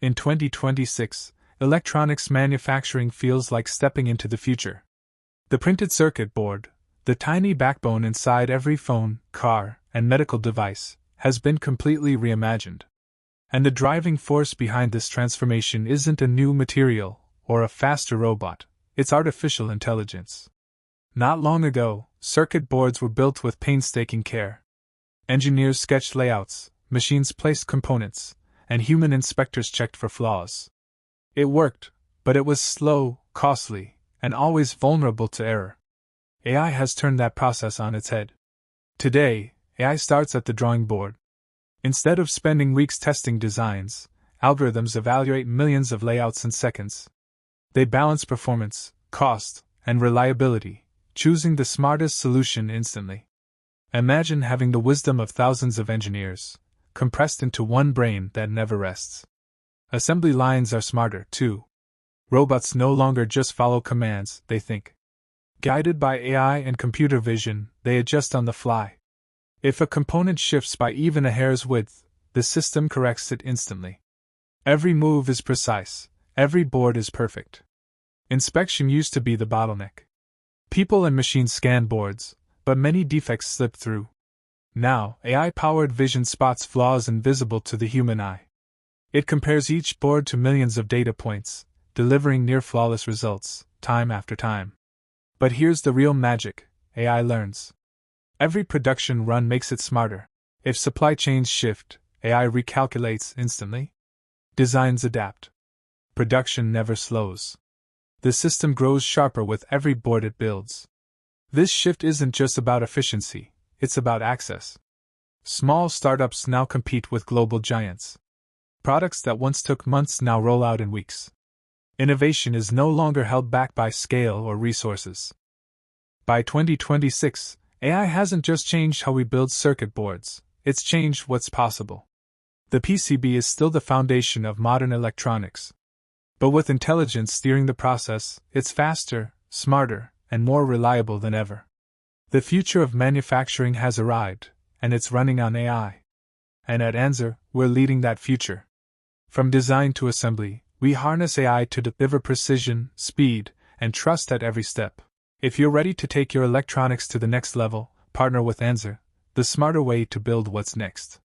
In 2026, electronics manufacturing feels like stepping into the future. The printed circuit board, the tiny backbone inside every phone, car, and medical device, has been completely reimagined. And the driving force behind this transformation isn't a new material or a faster robot, it's artificial intelligence. Not long ago, circuit boards were built with painstaking care. Engineers sketched layouts, machines placed components, and human inspectors checked for flaws. It worked, but it was slow, costly, and always vulnerable to error. AI has turned that process on its head. Today, AI starts at the drawing board. Instead of spending weeks testing designs, algorithms evaluate millions of layouts in seconds. They balance performance, cost, and reliability, choosing the smartest solution instantly. Imagine having the wisdom of thousands of engineers, compressed into one brain that never rests. Assembly lines are smarter, too. Robots no longer just follow commands, they think. Guided by AI and computer vision, they adjust on the fly. If a component shifts by even a hair's width, the system corrects it instantly. Every move is precise, every board is perfect. Inspection used to be the bottleneck. People and machines scan boards, but many defects slip through. Now, AI-powered vision spots flaws invisible to the human eye. It compares each board to millions of data points, delivering near-flawless results, time after time. But here's the real magic: AI learns. Every production run makes it smarter. If supply chains shift, AI recalculates instantly. Designs adapt. Production never slows. The system grows sharper with every board it builds. This shift isn't just about efficiency, it's about access. Small startups now compete with global giants. Products that once took months now roll out in weeks. Innovation is no longer held back by scale or resources. By 2026, AI hasn't just changed how we build circuit boards, it's changed what's possible. The PCB is still the foundation of modern electronics. But with intelligence steering the process, it's faster, smarter, and more reliable than ever. The future of manufacturing has arrived, and it's running on AI. And at Anzer, we're leading that future. From design to assembly, we harness AI to deliver precision, speed, and trust at every step. If you're ready to take your electronics to the next level, partner with Anzer, the smarter way to build what's next.